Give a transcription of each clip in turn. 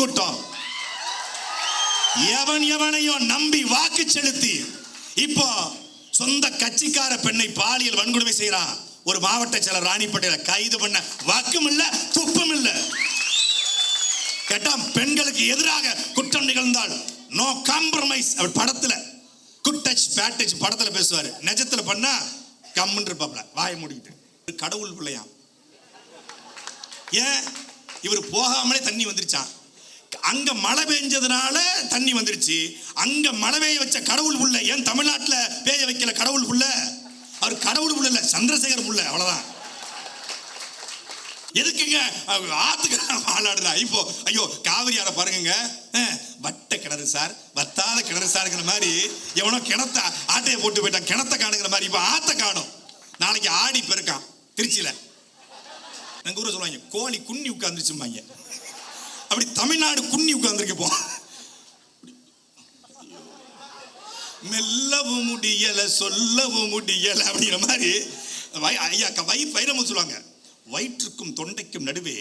கூட்டம். எவன் எவனையோ நம்பி வாக்கு செலுத்தி இப்போ சொந்த கட்சிக்கார பெண்ணை பாலியல் வன்கொடுமை செய்யறான். ஒரு மாவட்ட செயலர் ராணிப்பேட்டையில கைது பண்ண வாக்கும் இல்ல, துப்பும் இல்ல. கேட்டா பெண்களுக்கு எதிராக குற்றம் நிகழ்ந்தால் நோ காம்ப்ரமைஸ். அவர் படத்துல குட் டச் பேட் டச் படத்துல பேசுவாரு. நிஜத்துல பண்ணா கம்முன்னு இருப்பாப்ல, வாயை மூடிக்கிட்டு. கடவுள் பிள்ளையாம். ஏன் இவர் போகாமலே தண்ணி வந்துருச்சான். அங்க மழை பெஞ்சதுனால தண்ணி வந்துருச்சு. அங்க மழை பெய்ய வச்ச கடவுள் புள்ள. ஏன் தமிழ்நாட்டுல பெய்ய வைக்கல கடவுள் புள்ள? அவர் கடவுள் புள்ள இல்ல, சந்திரசேகர் புள்ள, அவ்வளவுதான். எதுக்குங்க ஆத்துக்கு ஆளாடுதா? இப்போ ஐயோ காவிரியார பாருங்க, வட்ட கிணறு சார், வத்தாத கிணறு சார்ங்கிற மாதிரி எவனோ கிணத்த ஆட்டையை போட்டு போயிட்டான், கிணத்த காணுங்கிற மாதிரி. இப்போ ஆத்த காணும். நாளைக்கு ஆடி பெருக்கான் திருச்சியில. எங்க ஊரை சொல்லுவாங்க கோழி குன்னி உட்கார்ந்துச்சும்பாங்க. அப்படி தமிழ்நாடு குன்னி உட்கார்ந்துருக்கு. போ மெல்லவும் முடியல சொல்லவும் முடியல அப்படிங்கிற மாதிரி ஐயா வைரமும் சொல்லுவாங்க. வயிற்றுக்கும் தொண்டைக்கும் நடுவே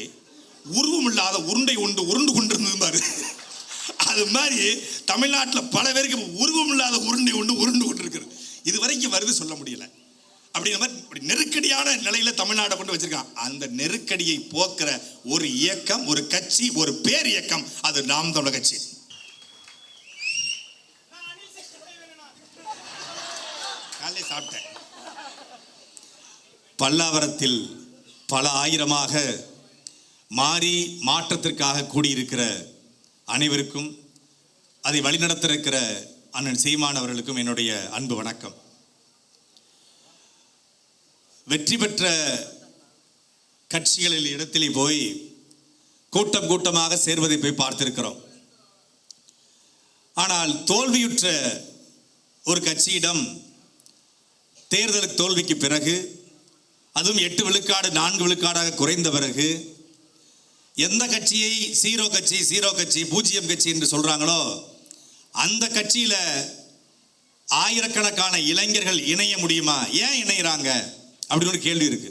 உருவம் இல்லாத உருண்டை உண்டு உருண்டு கொண்டிருந்தது பாரு. அது மாதிரி தமிழ்நாட்டில் பல பேருக்கு உருவம் இல்லாத உருண்டை உண்டு உருண்டு கொண்டு இருக்கிறது. இது வரைக்கும் வருது சொல்ல முடியல. அப்படிங்கிற மாதிரி நெருக்கடியான நிலையில தமிழ்நாட்டை கொண்டு வச்சிருக்கான். அந்த நெருக்கடியை போக்குற ஒரு இயக்கம், ஒரு கட்சி, ஒரு பேர் இயக்கம், அது நாம் தமிழர் கட்சி. காலையில சாப்பிட்டேன். பல்லாவரத்தில் பல ஆயிரமாக மாறி மாற்றத்திற்காக கூடியிருக்கிற அனைவருக்கும், அதை வழிநடத்த இருக்கிற அண்ணன் சீமான் அவர்களுக்கும் என்னுடைய அன்பு வணக்கம். வெற்றி பெற்ற கட்சிகளில் இடத்திலே போய் கூட்டம் கூட்டமாக சேர்வதை போய் பார்த்திருக்கிறோம். ஆனால் தோல்வியுற்ற ஒரு கட்சியிடம் தேர்தல் தோல்விக்கு பிறகு, அதுவும் 8 விழுக்காடு 4 விழுக்காடாக குறைந்த பிறகு, எந்த கட்சியை சீரோ கட்சி, சீரோ கட்சி, பூஜ்ஜியம் கட்சி என்று சொல்றாங்களோ அந்த கட்சியில ஆயிரக்கணக்கான இளைஞர்கள் இணைய முடியுமா? ஏன் இணைகிறாங்க அப்படின்னு ஒரு கேள்வி இருக்கு.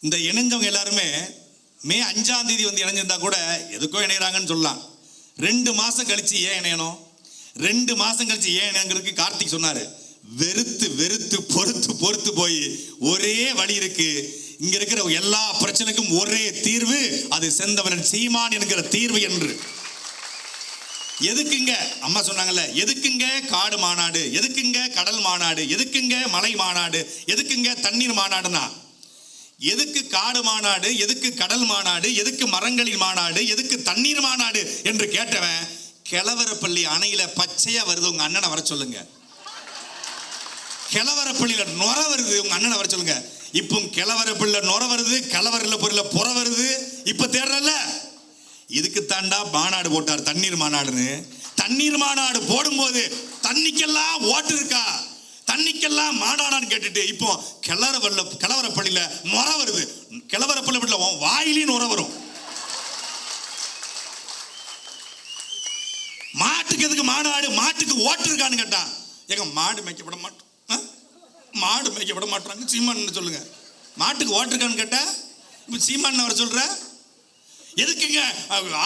இந்த இணைஞ்சவங்க எல்லாருமே மே 5ஆம் தேதி வந்து இணைஞ்சிருந்தா கூட எதுக்கோ இணைகிறாங்கன்னு சொல்லலாம். 2 மாசம் கழிச்சு ஏன் இணையணும்? 2 மாசம் கழிச்சு ஏன் இணைங்கிறதுக்கு கார்த்திக் சொன்னாரு, வெறுத்து வெறுத்து பொறுத்து பொறுத்து போய் ஒரே வழி இருக்கு. இங்க இருக்கிற எல்லா பிரச்சனைக்கும் ஒரே தீர்வு, அது செந்தமிழன் சீமான் என்கிற தீர்வு என்று. எதுக்குங்க அம்மா சொன்னாங்கல்ல, எதுக்குங்க காடு மாநாடு, எதுக்குங்க கடல் மாநாடு, எதுக்குங்க மலை மாநாடு, எதுக்குங்க தண்ணீர் மாநாடுனா, எதுக்கு காடு மாநாடு, எதுக்கு கடல் மாநாடு, எதுக்கு மரங்களின் மாநாடு, எதுக்கு தண்ணீர் மாநாடு என்று கேட்டவன், கிழவரப்பள்ளி அணையில பச்சையா வருது, உங்க அண்ணனை வர சொல்லுங்க. கிழவரப்பள்ளியில நுர வருது, உங்க அண்ணனை வர சொல்லுங்க. இப்போ கிழவரப்பள்ளியில நுர வருது, கிழவரில் பொருள புற வருது. இப்ப தேடுறல இதுக்கு தாண்டா மாநாடு போட்டார், தண்ணீர் மாநாடுன்னு. தண்ணீர் மாநாடு போடும்போது தண்ணிக்கெல்லாம் ஓட்டு இருக்கா, தண்ணிக்கெல்லாம் மாநாடான்னு கேட்டுட்டு இப்போ கிழவரப்பள்ளியில நுர வருது. கிழவரப்பள்ளி வாயிலையும் நுர வரும். மாட்டுக்கு எதுக்கு மாநாடு? மாட்டுக்கு ஓட்டு இருக்கான்னு கேட்டா, எங்க மாடு மேய்க்கப்பட மாட்டோம், மாடு மேய்க்கப்பட மாட்டாங்க சீமான் சொல்லுங்க. மாட்டுக்கு ஓட்டு இருக்கான்னு கேட்டா இப்ப சீமான் வர சொல்ற. எதுக்குங்க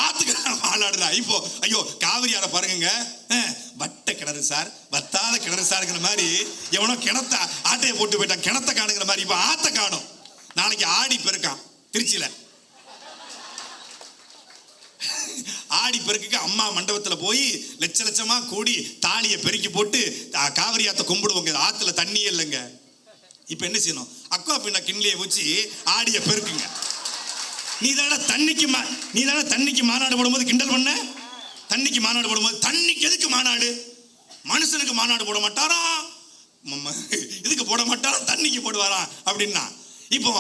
ஆத்துக்கு ஆளாடுதா? இப்போ ஐயோ காவிரியார பாருங்க, வட்ட கிணறு சார், வத்தாத கிணறு சார்ங்கிற மாதிரி எவனோ கிணத்த ஆட்டையை போட்டு போயிட்டான், கிணத்த காணுங்கிற மாதிரி. இப்போ ஆத்த காணும். நாளைக்கு ஆடி பெருக்கான் திருச்சியில. ஆடி பெருக்குக்கு அம்மா மண்டபத்தில் போய் லட்ச லட்சமா கூடி தாலியை பெருக்கி போட்டு காவிரி ஆத்த கும்பிடுவோங்க. ஆத்துல தண்ணியே இல்லைங்க. இப்ப என்ன செய்யணும்? அக்கா பின்ன கிண்ணியை வச்சு ஆடிய பெருக்குங்க. நீ தானே தண்ணிக்கு மாநாடு போடும்போது கிண்டல் பண்ண. தண்ணிக்கு மாநாடு போடும்போது, தண்ணிக்கு எதுக்கு மாநாடு? மனுஷனுக்கு மாநாடு போட மாட்டாரா? இதுக்கு போட மாட்டாரா? தண்ணிக்கு போடுவாரா அப்படின்னா. இப்போ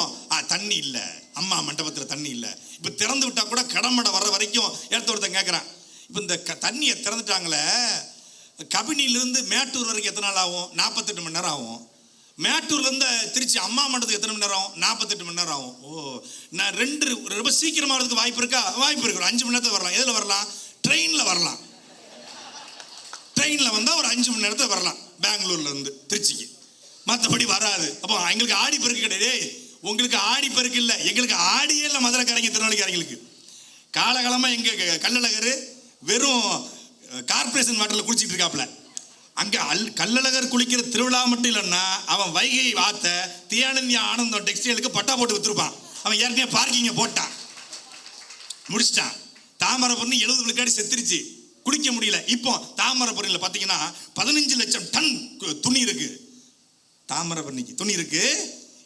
தண்ணி இல்லை, அம்மா மண்டபத்தில் தண்ணி இல்லை. இப்போ திறந்து விட்டா கூட கடமடை வர்ற வரைக்கும் எடுத்து ஒருத்தன் கேட்குறான். இப்போ இந்த தண்ணியை திறந்துட்டாங்களே, கபினிலிருந்து மேட்டூர் வரைக்கும் எத்தனை நாள் ஆகும்? 48 மணி நேரம் ஆகும். மேட்டூர்லேருந்து திருச்சி அம்மா மண்டபத்துக்கு எத்தனை மணி நேரம்? 48 மணி நேரம் ஆகும். ஓ, நான் ரொம்ப சீக்கிரமாக வரதுக்கு வாய்ப்பு இருக்கா? வாய்ப்பு இருக்கு. 5 மணி நேரத்தில் வரலாம். எதில் வரலாம்? ட்ரெயினில் வரலாம். ட்ரெயினில் வந்தால் ஒரு 5 மணி நேரத்தில் வரலாம் பெங்களூர்லேருந்து திருச்சிக்கு. மற்றபடி வராது. அப்போ எங்களுக்கு ஆடி பெருக்கு கிடையாது. உங்களுக்கு ஆடி பெருக்கு இல்லை, எங்களுக்கு ஆடியே இல்லை. மதுரைக்காரங்க திருநெல்வேலிக்காரங்களுக்கு காலகாலமா எங்க கள்ளழகர் வெறும் கார்பரேஷன் வாட்டர்ல குளிச்சிட்டு இருக்காப்ல. அங்க கள்ளழகர் குளிக்கிற திருவிழா மட்டும் இல்லைன்னா அவன் வைகை ஆத்த தியானந்தி ஆனந்தம் டெக்ஸ்டைலுக்கு பட்டா போட்டு வித்துருப்பான். அவன் ஏற்கனவே பார்க்கிங்க போட்டான், முடிச்சிட்டான். தாமிரபரணி 70 விழுக்காடு செத்துருச்சு, குடிக்க முடியல. இப்போ தாமிரபரணியில் பார்த்தீங்கன்னா 15 லட்சம் டன் துணி இருக்கு. தாமிரபரணிக்கு துணி இருக்கு.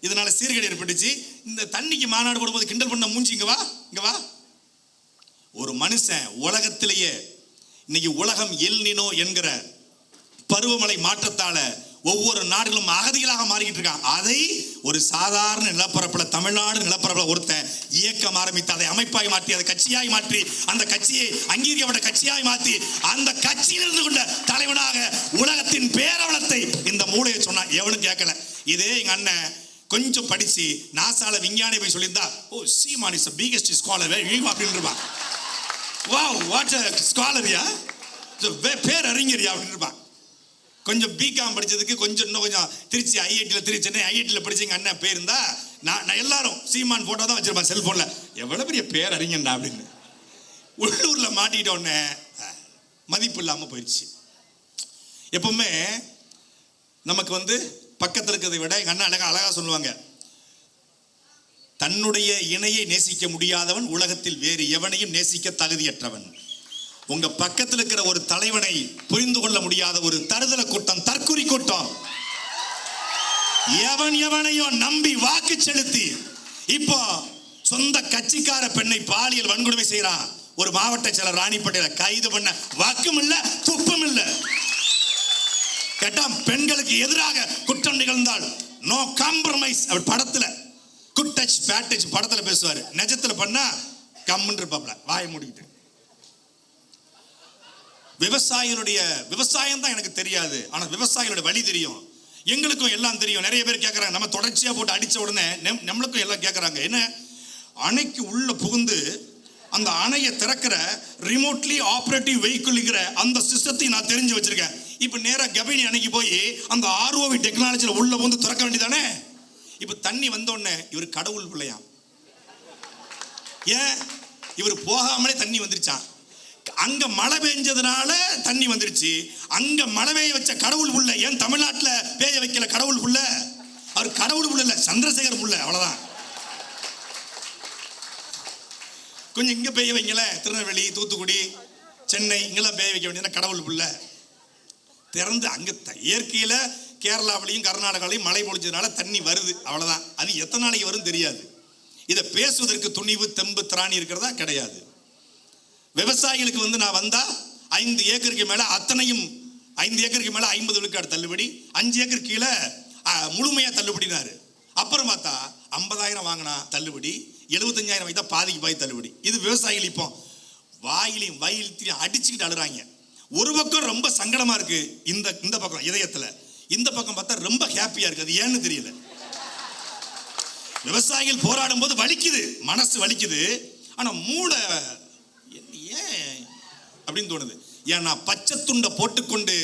இதனால சீர்கேடு ஏற்பட்டுச்சு. இந்த தண்ணிக்கு மாநாடு போடும்போது கிண்டல் பண்ண மூஞ்சி இங்க வா இங்க வா. ஒரு மனுஷன் உலகத்திலேயே இன்னைக்கு உலகம் எல் நினோ என்கிற பருவமழை மாற்றத்தால ஒவ்வொரு நாடுகளும் அகதிகளாக மாறிக்கிட்டு இருக்கான். அதை ஒரு சாதாரண நிலப்பரப்புல, தமிழ்நாடு நிலப்பரப்புல ஒருத்தன் இயக்கம் ஆரம்பித்து அதை அமைப்பாய் மாற்றி அதை கட்சியாய் மாற்றி அந்த கட்சியை அங்கீகரிக்கப்பட்ட கட்சியாய் மாற்றி அந்த கட்சியில் இருந்து கொண்ட தலைவனாக உலகத்தின் பேரவலத்தை இந்த மூளையை சொன்னா எவனும் கேட்கல. இதே எங்க அண்ணன் கொஞ்சம் படிச்சு நாசால விஞ்ஞானி போய் சொல்லியிருந்தா, ஓ சீமான் இஸ் தி பிகெஸ்ட் ஸ்காலர் அப்படின்னு இருப்பான். வாவ் வாட் எ ஸ்காலரியா, பேர் அறிஞரியா அப்படின்னு இருப்பான். கொஞ்சம் பிகாம் படிச்சதுக்கு கொஞ்சம் இன்னும் கொஞ்சம் திருச்சி ஐஐடியில் படிச்ச அண்ணன் பேர் இருந்தா நான் எல்லாரும் சீமான் போட்டோ தான் வச்சிருப்பேன் செல்போன்ல. எவ்வளவு பெரிய பேர் அறிஞன்டா அப்படின்னு. உள்ளூர்ல மாட்டிக்கிட்ட உடனே மதிப்பு இல்லாம போயிடுச்சு. எப்பவுமே நமக்கு பக்கத்தில் இருக்கிறதை விட எங்க அண்ணன் அழகா சொல்லுவாங்க, தன்னுடைய இணையை நேசிக்க முடியாதவன் உலகத்தில் வேறு எவனையும் நேசிக்க தகுதியற்றவன். உங்க பக்கத்தில் இருக்கிற ஒரு தலைவனை புரிந்து கொள்ள முடியாத ஒரு தருதல கூட்டம், தற்குறி கூட்டம், எவனையும் நம்பி வாக்கு செலுத்தி இப்போ சொந்த கட்சிக்கார பெண்ணை பாலியல் வன்கொடுமை செய்யறான். ஒரு மாவட்ட செயலர் ராணிப்பேட்டையில கைது பண்ண வாக்கும் இல்ல துப்பும் இல்ல. கேட்டா பெண்களுக்கு எதிராக குற்றம் நிகழ்ந்தால் நோ காம்ப்ரமைஸ். அவர் படத்துல குட் டச் பேட் டச் படத்துல பேசுவாரு, நிஜத்துல பண்ணா கம்முன்னு இருப்பாப்ல வாயை மூடிக்கிட்டு. விவசாயம் தான் எனக்கு தெரியாது, ஆனா விவசாயிகளுடைய வழி தெரியும். எங்களுக்கும் எல்லாம் தெரியும். நிறைய பேர் கேட்கறாங்க, நம்ம தொடர்ச்சியா போட்டு அடிச்ச உடனே நம்மளுக்கும் எல்லாம் கேட்கறாங்க, என்ன அணைக்கு உள்ள புகுந்து அந்த அணையை திறக்கிற ரிமோட்லி ஆப்ரேட்டிவ் வெஹிக்கிள்ங்கிற அந்த சிஸ்டத்தை நான் தெரிஞ்சு வச்சிருக்கேன். இப்ப நேரா கபினி அணைக்கு போய் அந்த ஆர்ஓவி டெக்னாலஜில உள்ள வந்து திறக்க வேண்டியதானே. இப்ப தண்ணி வந்த உடனே இவர் கடவுள் பிள்ளையாம். ஏன் இவர் போகாமலே தண்ணி வந்துருச்சான். அங்க மழை பெஞ்சதுனால தண்ணி வந்துருச்சு. அங்க மழை பெய்ய வச்ச கடவுள் புள்ள. ஏன் தமிழ்நாட்டில் பெய்ய வைக்கல கடவுள் புள்ள? அவர் கடவுள் புள்ள இல்ல, சந்திரசேகர் புள்ள, அவ்வளவுதான். கொஞ்சம் இங்க பெய்ய வைக்கல, திருநெல்வேலி தூத்துக்குடி சென்னை இங்கெல்லாம் பெய்ய வைக்க வேண்டியது கடவுள் புள்ள. திறந்து அங்க இயற்கையில கேரளாவிலையும் கர்நாடகாவிலையும் மழை பொழிச்சதுனால தண்ணி வருது, அவ்வளவுதான். அது எத்தனை நாளைக்கு வரும் தெரியாது. இதை பேசுவதற்கு துணிவு தெம்பு திராணி இருக்கிறதா கிடையாது. விவசாயிகளுக்கு நான் வந்தா 5 ஏக்கருக்கு மேல அத்தனையும் 5 ஏக்கருக்கு மேல 50 விழுக்காடு தள்ளுபடி, 5 ஏக்கர் கீழே முழுமையா தள்ளுபடினாரு. அப்புறம் பார்த்தா 50,000 வாங்கினா தள்ளுபடி, 75,000 வைத்தா பாதிக்கு பாதி தள்ளுபடி. இது விவசாயிகள் இப்போ வாயிலையும் வயலையும் அடிச்சுக்கிட்டு அழுறாங்க. ஒரு பக்கம் ரொம்ப சங்கடமா இருக்கு, இந்த பக்கம் இதயத்துல, இந்த பக்கம் பார்த்தா ரொம்ப ஹாப்பியா இருக்கு. அது ஏன்னு தெரியல. விவசாயிகள் போராடும் போது வலிக்குது, மனசு வலிக்குது, ஆனா மூளை ஏன் அப்படின்னு தோணுது. ஏன்னா பச்சை துண்டை போட்டுக்கொண்டு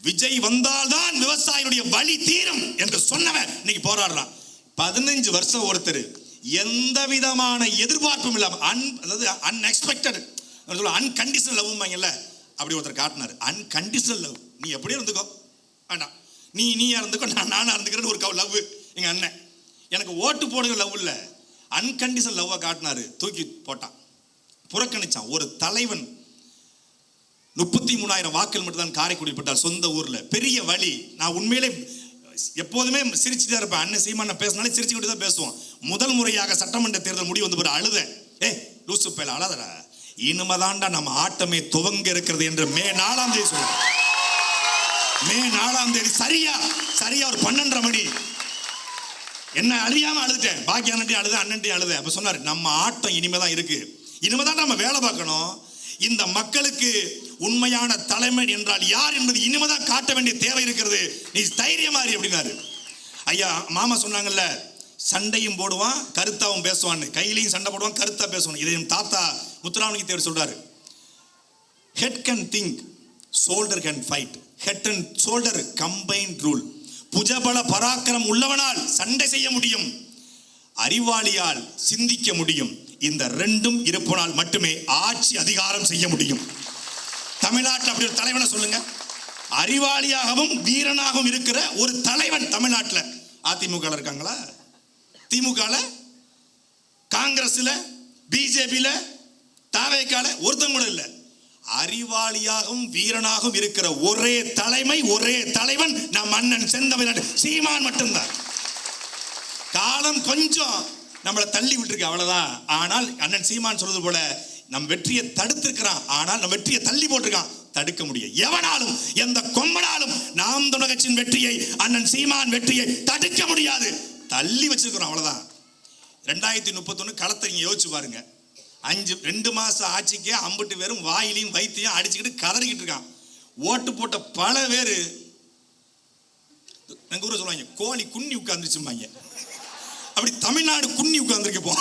விஜய் வந்தால்தான் விவசாயியுடைய வலி தீரும் என்று சொன்னவன் இன்னைக்கு போராடுறான். 15 வருஷம் ஒருத்தர் எந்த விதமான எதிர்பார்ப்பும் இல்லாம அதாவது அன்எக்ஸ்பெக்டட் அன்கண்டிஷனல் லவ்மாங்கல்ல, அப்படி ஒருத்தர் காட்டினாரு. அன்கண்டிஷனல் லவ், நீ எப்படியே இருந்துக்கோ, வேண்டாம் நீயா இருந்துக்கோ, நானா இருந்துக்கிறேன்னு ஒரு லவ். எங்க அண்ணன் எனக்கு ஓட்டு போடுகிற லவ் இல்ல, அன்கண்டிஷனல் லவ்வா காட்டினாரு. தூக்கி போட்டான், புறக்கணிச்சான். ஒரு தலைவன் 33,000 வாக்குகள் மட்டும் தான் காரைக்குடி பெற்றார் சொந்த ஊர்ல. பெரிய வழி. நான் உண்மையிலே எப்போதுமே சிரிச்சுட்டே இருப்பேன். அண்ணன் சீமான பேசினாலே சிரிச்சுக்கிட்டு தான் பேசுவோம். முதல் முறையாக சட்டமன்ற தேர்தல் முடிவு வந்து பிறகு அழுத, லூசு பேல அழாதடா, இனிமேதான்டா நம்ம ஆட்டமே துவங்க இருக்கிறது என்று மே 4ஆம் தேதி சொல்லுங்க. மே 4ஆம் தேதி சரியா ஒரு 12:30 மணி என்ன அழியாம அழுதுட்டேன். பாக்கி அண்ணன்ட்டையும் அழுத, அண்ணன்ட்டையும் அழுத. அப்ப சொன்னாரு, நம்ம ஆட்டம் இனிமேதான் இருக்கு, இனிமேதான் நம்ம வேலை பார்க்கணும். இந்த மக்களுக்கு உண்மையான தலைமை என்றால் யார் என்பது இனிமேதான் காட்ட வேண்டிய தேவை இருக்கிறது. நீ தைரியமாரி அப்படின்னாரு. ஐயா மாமா சொன்னாங்கல்ல, சண்டையும் போடுவான் கருத்தாவும் பேசுவான்னு. கையிலையும் சண்டை போடுவான் கருத்தா பேசுவான். இதை தாத்தா முத்துராமலிங்க தேவர் சொல்றாரு. Head can think, shoulder can fight. Head and shoulder combined rule. புஜபல பராக்கிரம் உள்ளவனால் சண்டை செய்ய முடியும், அறிவாளியால் சிந்திக்க முடியும். இந்த ரெண்டும் இருப்பனால் மட்டுமே ஆட்சி அதிகாரம் செய்ய முடியும். தமிழ்நாட்டில் அப்படி ஒரு தலைவனை சொல்லுங்க. அறிவாளியாகவும் வீரனாகவும் இருக்கிற ஒரு தலைவன் தமிழ்நாட்டில் அதிமுக இருக்காங்களா? திமுக, காங்கிரஸ்ல, பிஜேபியில, தாவேக்கால ஒருத்தங்க கூட இல்லை. அறிவாளியாகவும் வீரனாகவும் இருக்கிற ஒரே தலைமை, ஒரே தலைவன் நம் அண்ணன் செந்தமிழன் சீமான் மட்டும்தான். காலம் கொஞ்சம் நம்மளை தள்ளி விட்டுருக்கு, அவ்வளவுதான். ஆனால் அண்ணன் சீமான் சொல்றது போல நம் வெற்றியை தடுத்திருக்கிறான், ஆனால் நம் வெற்றியை தள்ளி போட்டிருக்கான். தடுக்க முடியும் எவனாலும், எந்த கொம்பனாலும் நாம் தமிழர் கட்சியின் வெற்றியை, அண்ணன் சீமான் வெற்றியை தடுக்க முடியாது. தள்ளி வச்சிருக்கிறோம், அவ்வளவுதான். 2031 களத்தை நீங்க யோசிச்சு பாருங்க. 2 மாசம் ஆட்சிக்கு அம்புட்டு பேரும் வாயிலையும் வைத்தியம் அடிச்சுக்கிட்டு கதறிக்கிட்டு இருக்கான். ஓட்டு போட்ட பல பேரு எங்க ஊரை சொல்லுவாங்க கோழி குன்னி உட்கார்ந்துச்சுமாங்க. அப்படி தமிழ்நாடு குன்னி உட்கார்ந்துருக்கு. போ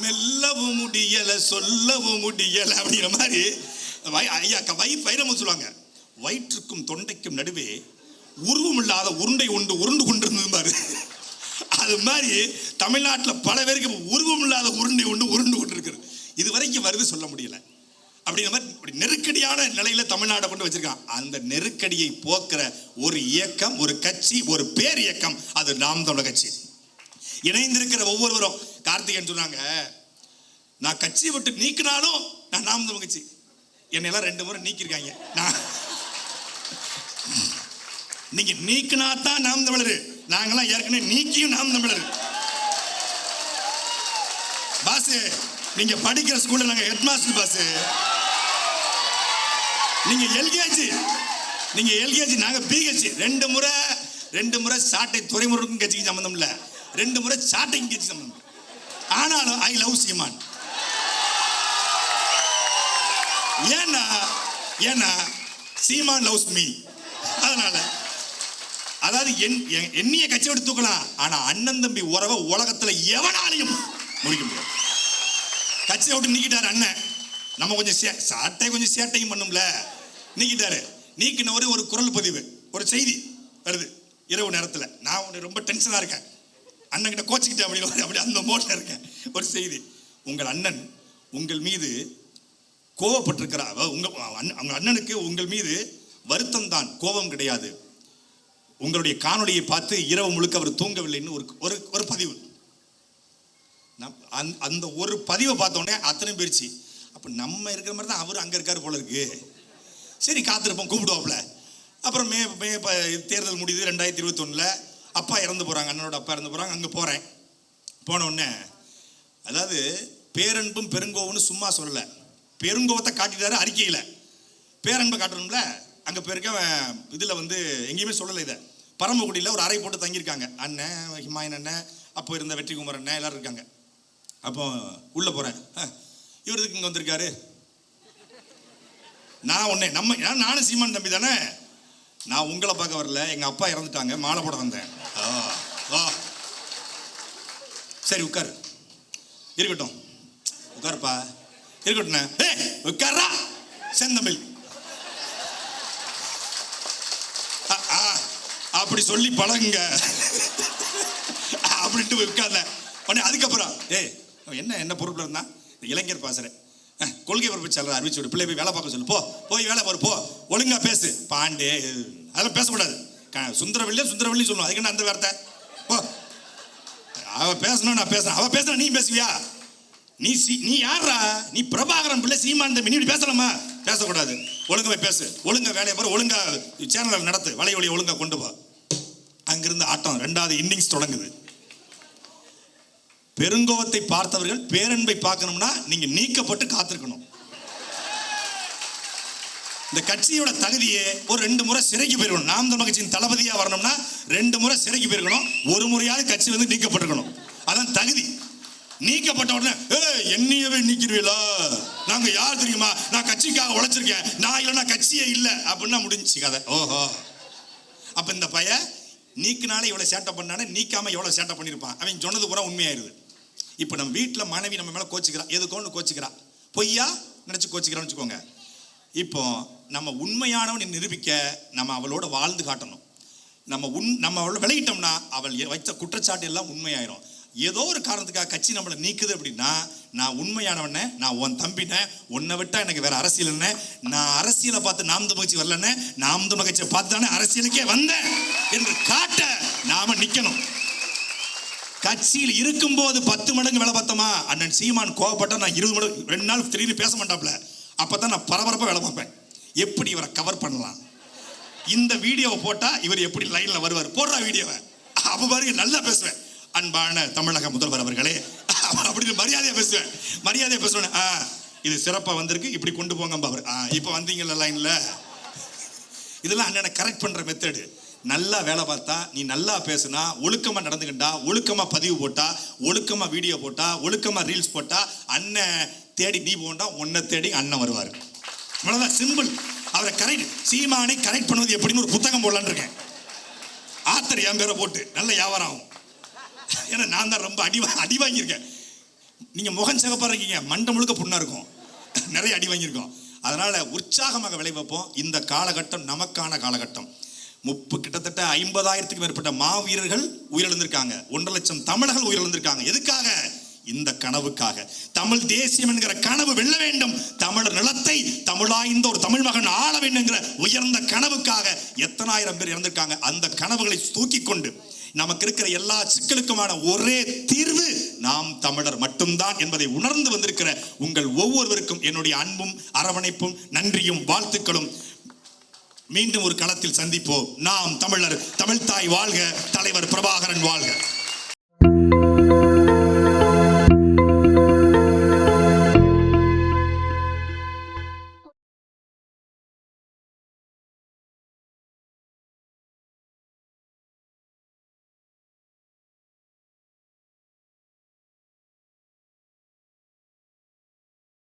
மெல்லவும் முடியல, சொல்லவும் முடியல அப்படிங்கிற மாதிரி ஐயா வைரமும் சொல்லுவாங்க. வயிற்றுக்கும் தொண்டைக்கும் நடுவே உருவம் இல்லாத உருண்டை உருண்டு கொண்டிருந்தது பாரு. அது மாதிரி தமிழ்நாட்டில் பல பேருக்கு உருவம் இல்லாத உருண்டை உருண்டு கொண்டிருக்கிறது. இது வரைக்கும் வருது சொல்ல முடியல. அப்படிங்கிற மாதிரி நெருக்கடியான நிலையில தமிழ்நாட்டை கொண்டு வச்சிருக்கான். அந்த நெருக்கடியை போக்குற ஒரு இயக்கம், ஒரு கட்சி, ஒரு பேர் இயக்கம், அது நாம் தமிழர் கட்சி. இணைந்திருக்கிற ஒவ்வொருவரும் கார்த்திகேயன் சொன்னாங்க, நான் கட்சியை விட்டு நீக்கினாலும் நான் நாம் தமிழர் கட்சி. என்னெல்லாம் 2 முறை நீக்கிருக்காங்க. நீங்க நீக்கினா தான் நாம் தமிழர். நாங்கெல்லாம் ஏற்கனவே நீக்கியும் நாம் தமிழர். பாஸ், நீங்க படிக்கிற ஸ்கூல்ல நாங்க ஹெட் மாஸ்டர் பாஸ். நீங்க எல்கேஜி, நாங்க பிஹெச். 2 முறை சாட்டை துறைமுருகன் கட்சிக்கு சம்பந்தம் இல்ல, 2 முறை சாட்டைக்கும் கட்சி சம்பந்தம். ஆனாலும் ஐ லவ் சீமான். ஏன்னா சீமான் லவ்ஸ் மீ. அதனால அதாவது என்னைய கட்சி விட்டு தூக்கலாம், ஆனா அண்ணன் தம்பி உறவை உலகத்துல எவனாலையும் முடிக்க முடியாது. கட்சியை விட்டு நீக்கிட்டாரு அண்ணன். நம்ம கொஞ்சம் சாட்டை கொஞ்சம் சேட்டையும் பண்ணும்ல, நீக்கிட்டாரு. நீக்கின ஒரு குரல் பதிவு, ஒரு செய்தி வருது இரவு நேரத்தில். நான் ரொம்ப டென்ஷனா இருக்கேன், அண்ணன் கிட்ட கோச்சிக்கிட்டேன் அப்படி அந்த மோட்ல இருக்கேன். ஒரு செய்தி, உங்கள் அண்ணன் உங்கள் மீது கோவப்பட்டிருக்கிறார். உங்க அண்ணனுக்கு உங்கள் மீது வருத்தம் தான், கோபம் கிடையாது. உங்களுடைய காணொலியை பார்த்து இரவு முழுக்க அவர் தூங்கவில்லைன்னு ஒரு பதிவு. அந்த ஒரு பதிவை பார்த்தோன்னே அத்தனை போயிடுச்சு. அப்போ நம்ம இருக்கிற மாதிரி தான் அவர் அங்கே இருக்காரு போல இருக்கு. சரி காத்திருப்போம், கூப்பிடுவாப்புல. அப்புறம் மே தேர்தல் முடியுது 2021. அப்பா இறந்து போகிறாங்க, அண்ணனோட அப்பா இறந்து போகிறாங்க. அங்கே போகிறேன். போனோடனே அதாவது பேரன்பும் பெருங்கோவம்னு சும்மா சொல்லலை, பெருங்கோவத்தை காட்டிட்டாரு அறிக்கையில். பேரன்பை காட்டணும்ல. அங்கே போயிருக்க இதில் எங்கேயுமே சொல்லலை. இதை பரமக்குடியில் ஒரு அறை போட்டு தங்கியிருக்காங்க. அண்ணன், ஹிமாயன் அண்ணன், அப்போ இருந்த வெற்றிகுமார் அண்ணன் எல்லாரும் இருக்காங்க. அப்போ உள்ளே போகிறேன். இவருக்கு இங்கே வந்திருக்காரு. நானும் சீமான் தம்பி தானே. நான் உங்களை பார்க்க வரல, எங்கள் அப்பா இறந்துட்டாங்க, மாலை போட வந்தேன். சரி உட்காரு. இருக்கட்டும், உட்காருப்பா. இருக்கட்டும், உட்காரா செந்தமிழ். அப்படி சொல்லி பழகுங்க அப்படின்ட்டு உட்கார்ல. அதுக்கப்புறம் என்ன பொறுப்பில் இருந்தா, இளைஞர் பாசுறேன், கொள்கை பொறுப்பு அறிவிச்சு விடு, பிள்ளை போய் வேலை பார்க்க சொல்லு, போய் வேலை பாரு, ஒழுங்கா பேசு. பாண்டே அதெல்லாம் பேசக்கூடாது. சுந்தரவல்லி சொல்லணும். அதுக்கு என்ன அந்த வார்த்தை? அவ பேசணும், நான் பேசுறேன். அவ பேசுறேன், நீ பேசுவியா? நீ யாரா? நீ பிரபாகரன் பிள்ளை, சீமான் தம்பி, நீ இப்படி பேசலாமா? பேசக்கூடாது. ஒழுங்கா போய் பேசு, ஒழுங்கா வேலையை பாரு, ஒழுங்கா சேனல் நடத்து, வலைய ஒழுங்கா கொண்டு போ. அங்கிருந்து ஆட்டம் 2வது இன்னிங்ஸ் தொடங்குது. பெருங்கோவத்தை பார்த்தவர்கள் பேரன்பை பார்க்கணும்னா நீங்க நீக்கப்பட்டு காத்திருக்கணும். இந்த கட்சியோட தகுதியே ஒரு 2 முறை சிறைக்கு போயிருக்கணும். நாம் தமிழர் கட்சியின் தளபதியா வரணும்னா 2 முறை சிறைக்கு போயிருக்கணும். ஒரு முறையாவது கட்சி நீக்கப்பட்டிருக்கணும். அதான் தகுதி. நீக்கப்பட்ட உடனே என்னையவே நீக்கிடுவீங்களா? நாங்க யார் தெரியுமா? நான் கட்சிக்காக உழைச்சிருக்கேன், நான் இல்லைன்னா கட்சியே இல்லை அப்படின்னா முடிஞ்சு கதை. ஓஹோ, அப்ப இந்த பையன் நீக்கினாலே இவ்வளவு சேட்டை பண்ணானே, நீக்காம எவ்வளவு சேட்டை பண்ணியிருப்பான். அவன் சொன்னது பூரா உண்மையாயிருது. இப்போ நம்ம வீட்டில் மனைவி நம்ம மேலே கோச்சிக்கிறா, எதுக்கோன்னு கோச்சிக்கிறா, பொய்யா நினச்சி கோச்சிக்கிறான்னு வச்சுக்கோங்க. இப்போ நம்ம உண்மையானவன் நிரூபிக்க நம்ம அவளோட வாழ்ந்து காட்டணும். நம்ம அவளை விலகிட்டோம்னா அவள் வைத்த குற்றச்சாட்டு எல்லாம் உண்மையாயிரும். ஏதோ ஒரு காரணத்துக்காக கட்சி நம்மளை நீக்குது அப்படின்னா, நான் உண்மையானவன, நான் உன் தம்பின, உன்னை விட்டா எனக்கு வேற அரசியல் என்ன, நான் அரசியலை பார்த்து நாம் தமிழ் கட்சி வரலன்னு, நாம் தமிழ் கட்சியை பார்த்து தானே அரசியலுக்கே வந்தேன் என்று காட்ட நாம நிக்கணும். கட்சியில் இருக்கும்போது 10 மடங்கு வேலை பார்த்தோமா, அண்ணன் சீமான் கோவப்பட்டா நான் 20 மடங்கு 2 நாள் திடீர்னு பேச மாட்டாப்ல, அப்பதான் நான் பரபரப்பா வேலை பார்ப்பேன். எப்படி இவரை கவர் பண்ணலாம், இந்த வீடியோவை போட்டா இவர் எப்படி லைன்ல வருவார், போடுற வீடியோவை அப்ப பாருங்க நல்லா பேசுவேன். அன்பான தமிழக முதல்வர் அவர்களே அப்படின்னு மரியாதையா பேசுவேன். இது சிறப்பா வந்திருக்கு, இப்படி கொண்டு போங்க அவர். இப்ப வந்தீங்கல்ல லைன்ல, இதெல்லாம் அண்ணனை கரெக்ட் பண்ற மெத்தடு. நல்லா வேலை பார்த்தா, நீ நல்லா பேசுனா, ஒழுக்கமா நடந்துக்கிட்டா, ஒழுக்கமா பதிவு போட்டா, ஒழுக்கமா வீடியோ போட்டா, ஒழுக்கமா ரீல்ஸ் போட்டா, அண்ணன் தேடி நீ போண்டா, உன்னை தேடி அண்ணன் வருவார். அவ்வளவுதான், சிம்பிள். அவரை கரெக்ட், சீமானை கரெக்ட் பண்ணுவது எப்படின்னு ஒரு புத்தகம் போடலான்னு இருக்கேன். ஆத்தர் என் பேரை போட்டு நல்ல வியாபாரம் ஆகும். ஏன்னா நான் தான் ரொம்ப அடி வாங்கியிருக்கேன். நீங்க முகம் சிகப்பா இருக்கீங்க, மண்டை முழுக்க புண்ணா இருக்கும், நிறைய அடி வாங்கியிருக்கோம். அதனால உற்சாகமாக விளை வைப்போம். இந்த காலகட்டம் நமக்கான காலகட்டம். கிட்டத்தட்ட 50,000க்கும் மேற்பட்ட மாவீரர்கள் உயிரிழந்திருக்காங்க, 1.5 லட்சம் தமிழர்கள் உயிரிழந்திருக்காங்க. எதுக்காக? இந்த கனவுக்காக. தமிழ் தேசியம் என்கிற கனவு வெல்ல வேண்டும், தமிழர் நிலத்தை தமிழாய்ந்த ஒரு தமிழ் மகன் ஆள வேண்டும் என்கிற உயர்ந்த கனவுக்காக எத்தனாயிரம் பேர் இறந்திருக்காங்க. அந்த கனவுகளை தூக்கி கொண்டு நமக்கு இருக்கிற எல்லா சிக்கலுக்குமான ஒரே தீர்வு நாம் தமிழர் மட்டும்தான் என்பதை உணர்ந்து வந்திருக்கிற உங்கள் ஒவ்வொருவருக்கும் என்னுடைய அன்பும் அரவணைப்பும் நன்றியும் வாழ்த்துக்களும். மீண்டும் ஒரு களத்தில் சந்திப்போம். நாம் தமிழர், தமிழ்தாய் வாழ்க, தலைவர் பிரபாகரன் வாழ்க.